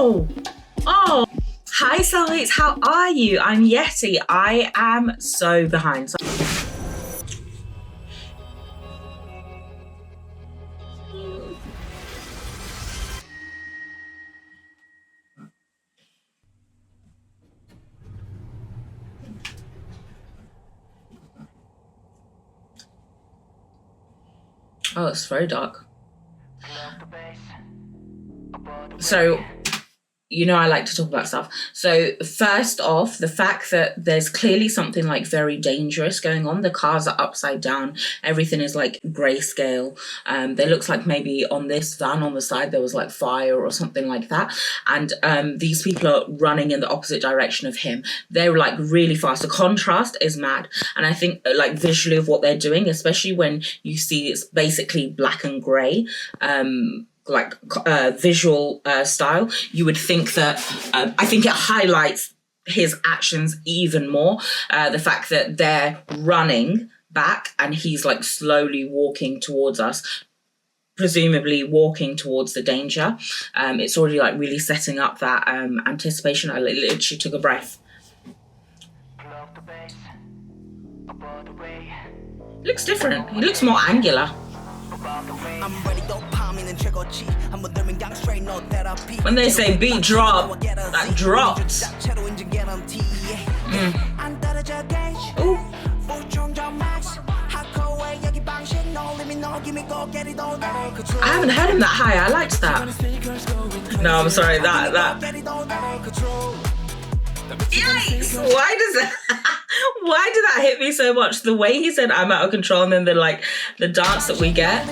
Oh, hi Seoulmates, how are you? I'm Yetti. I am so behind. Oh, it's very dark. So, you know, I like to talk about stuff. So first off, the fact that there's clearly something like very dangerous going on. The cars are upside down. Everything is like grayscale. There looks like maybe on this van on the side, there was like fire or something like that. And these people are running in the opposite direction of him. They're like really fast. The contrast is mad. And I think like visually of what they're doing, especially when you see it's basically black and gray, like visual style, you would think that I think it highlights his actions even more. The fact that they're running back and he's like slowly walking towards us, presumably walking towards the danger. It's already like really setting up that anticipation. I literally took a breath. Looks different. He looks more angular. When they say beat drop, that drops. Ooh. I haven't heard him that high. I liked that. No, I'm sorry. That. Yikes! Why did that hit me so much? The way he said I'm out of control, and then the dance that we get.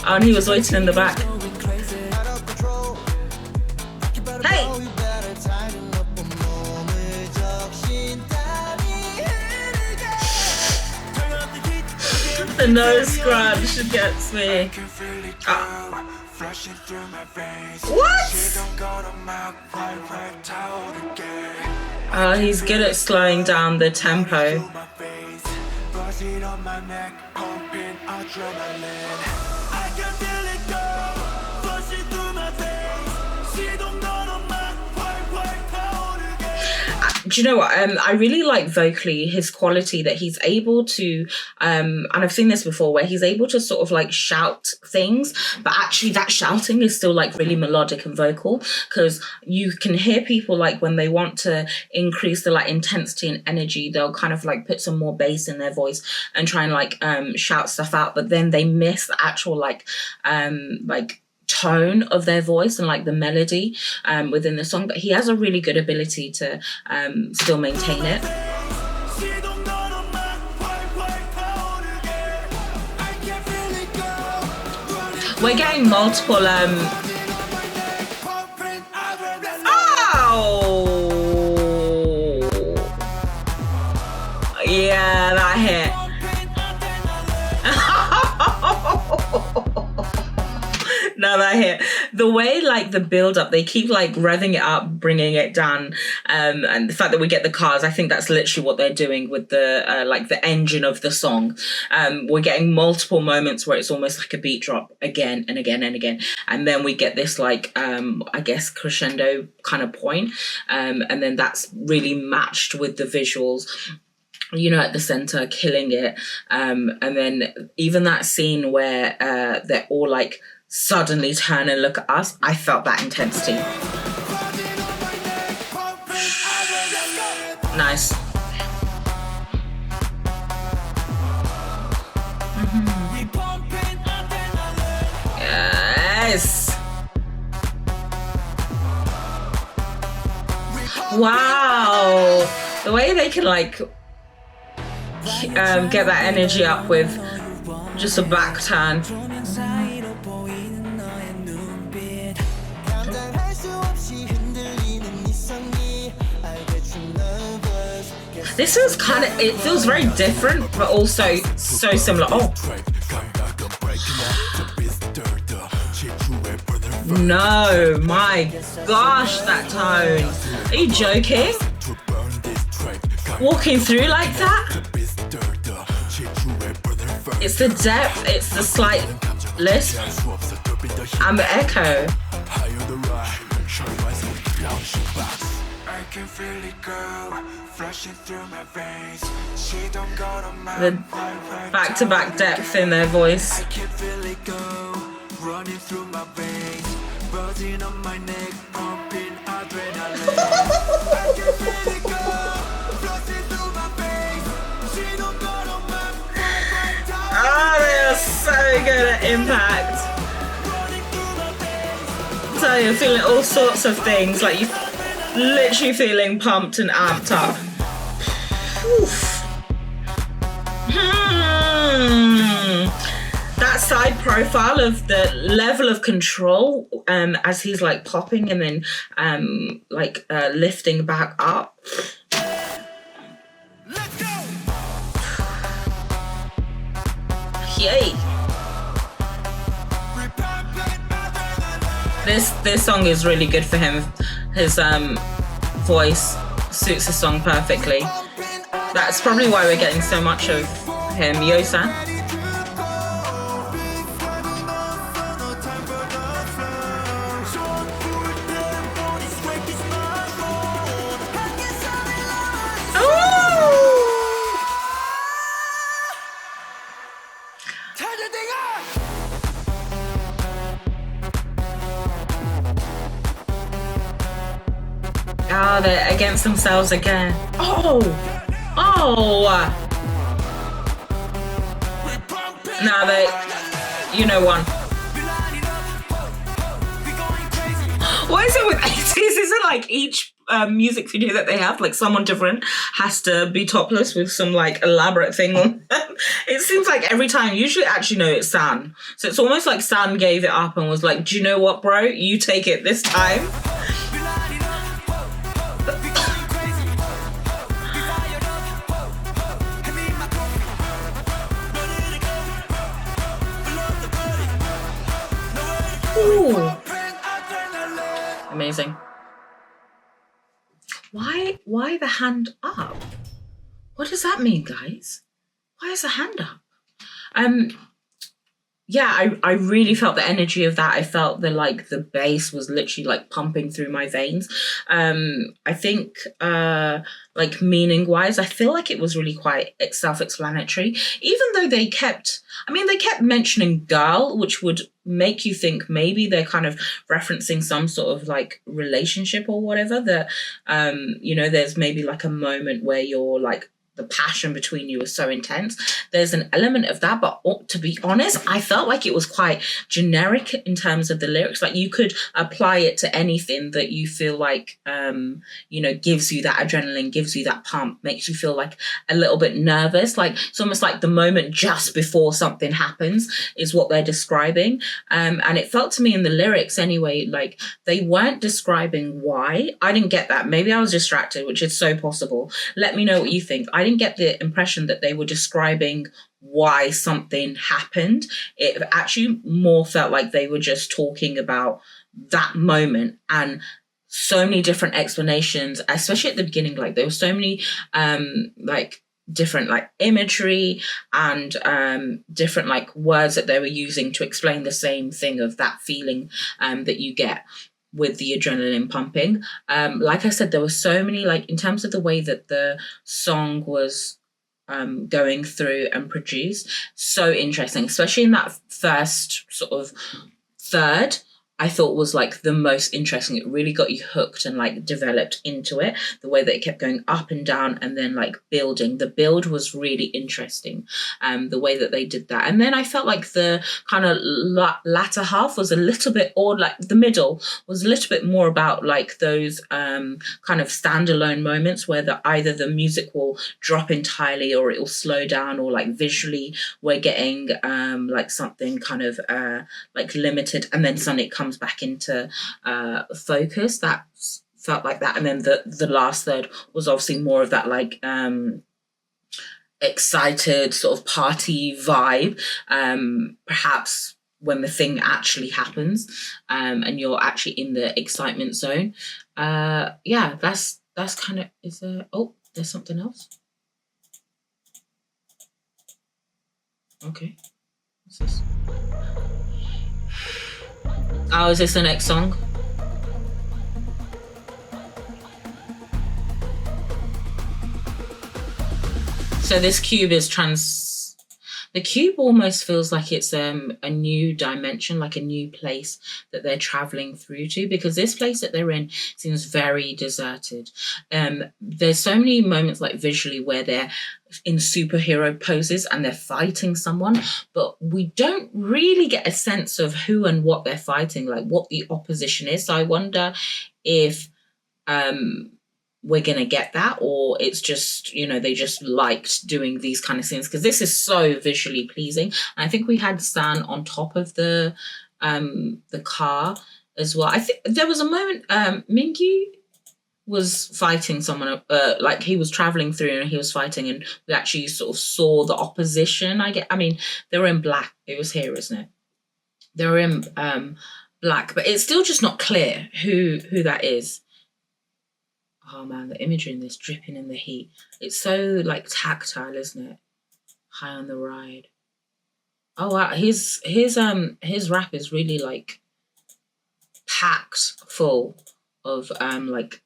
Oh, and he was waiting in the back. Hey! The nose scrunch gets me. What? Oh, he's good at slowing down the tempo. Do you know what? I really like vocally his quality that he's able to, and I've seen this before, where he's able to sort of like shout things, but actually that shouting is still like really melodic and vocal, because you can hear people like when they want to increase the like intensity and energy, they'll kind of like put some more bass in their voice and try and like shout stuff out, but then they miss the actual like tone of their voice and like the melody within the song. But he has a really good ability to still maintain it. We're getting multiple oh yeah, that hit. No, that hit. The way like the build up, they keep like revving it up, bringing it down, and the fact that we get the cars, I think that's literally what they're doing with the like the engine of the song. We're getting multiple moments where it's almost like a beat drop again and again and again, and then we get this like I guess crescendo kind of point, and then that's really matched with the visuals, you know, at the center, killing it, and then even that scene where they're all like suddenly turn and look at us. I felt that intensity. Nice. Yes. Wow. The way they can like get that energy up with just a back turn. This is kind of, it feels very different, but also so similar. Oh. No, my gosh, that tone. Are you joking? Walking through like that? It's the depth, it's the slight lisp. I'm the echo. The back-to-back depth in their voice. Oh, they are so good at impact. So you're feeling all sorts of things, like you're literally feeling pumped and amped up. That side profile of the level of control as he's like popping and then lifting back up. Yay! This song is really good for him. His voice suits the song perfectly. That's probably why we're getting so much of him, Yosan. Oh, they're against themselves again. Oh! Now they, one. What is it with ATEEZ? Is it like each music video that they have, like someone different has to be topless with some like elaborate thing on them? It seems like every time, usually actually no, it's San. So it's almost like San gave it up and was like, do you know what, bro? You take it this time. Ooh. Amazing. Why the hand up? What does that mean, guys? Why is the hand up? Yeah, I really felt the energy of that. I felt the bass was literally like pumping through my veins. I think meaning wise, I feel like it was really quite self-explanatory, even though they kept mentioning girl, which would make you think maybe they're kind of referencing some sort of like relationship or whatever, that, there's maybe like a moment where you're like, the passion between you is so intense. There's an element of that, but to be honest, I felt like it was quite generic in terms of the lyrics. Like you could apply it to anything that you feel like, gives you that adrenaline, gives you that pump, makes you feel like a little bit nervous. Like it's almost like the moment just before something happens is what they're describing. And it felt to me in the lyrics anyway, like they weren't describing why. I didn't get that. Maybe I was distracted, which is so possible. Let me know what you think. I didn't get the impression that they were describing why something happened. It actually more felt like they were just talking about that moment, and so many different explanations, especially at the beginning. Like there were so many different like imagery and different like words that they were using to explain the same thing of that feeling that you get with the adrenaline pumping. Like I said, there were so many, like in terms of the way that the song was going through and produced, so interesting, especially in that first sort of third. I thought was like the most interesting. It really got you hooked and like developed into it. The way that it kept going up and down and then like building. The build was really interesting. The way that they did that. And then I felt like the kind of latter half was a little bit, or like the middle was a little bit more about like those kind of standalone moments where either the music will drop entirely or it will slow down, or like visually we're getting like something kind of like limited, and then suddenly it comes back into focus. That felt like that. And then the last third was obviously more of that like excited sort of party vibe, perhaps when the thing actually happens and you're actually in the excitement zone. That's kind of, is there, oh, there's something else. Okay, what's this? Oh, is this the next song? So this cube is the cube almost feels like it's a new dimension, like a new place that they're traveling through to, because this place that they're in seems very deserted. There's so many moments like visually where they're in superhero poses and they're fighting someone, but we don't really get a sense of who and what they're fighting, like what the opposition is. So I wonder if we're gonna get that, or it's just, you know, they just liked doing these kind of scenes, because this is so visually pleasing. And I think we had San on top of the car as well. I think there was a moment Mingyu was fighting someone, like he was traveling through and he was fighting, and we actually sort of saw the opposition. I mean, they were in black. It was here, isn't it? They were in black, but it's still just not clear who that is. Oh man, the imagery in this, dripping in the heat. It's so like tactile, isn't it? High on the ride. Oh wow, his rap is really like packed full of like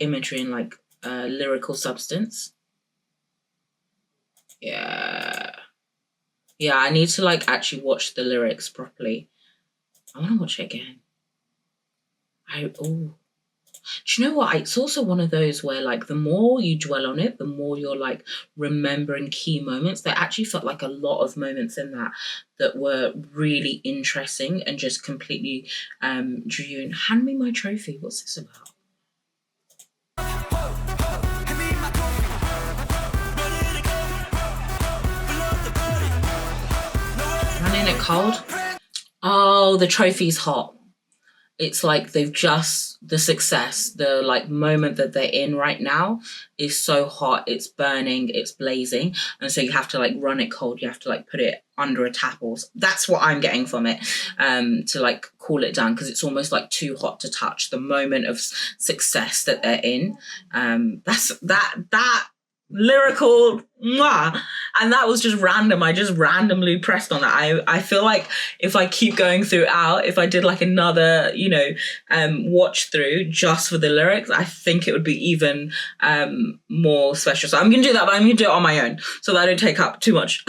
imagery and like lyrical substance. Yeah, I need to like actually watch the lyrics properly. I want to watch it again. Do you know what? It's also one of those where like the more you dwell on it, the more you're like remembering key moments. There actually felt like a lot of moments in that were really interesting and just completely drew you in. Hand me my trophy. What's this about? Running it cold? Oh, the trophy's hot. It's like they've just, the success, the like moment that they're in right now is so hot, it's burning, it's blazing. And so you have to like run it cold. You have to like put it under a tap, or that's what I'm getting from it, to like cool it down, because it's almost like too hot to touch. The moment of success that they're in, that lyrical mwah. And that was just random. I just randomly pressed on that. I feel like if I keep going throughout, if I did like another, you know, watch through just for the lyrics, I think it would be even more special. So I'm gonna do that, but I'm gonna do it on my own so that I don't take up too much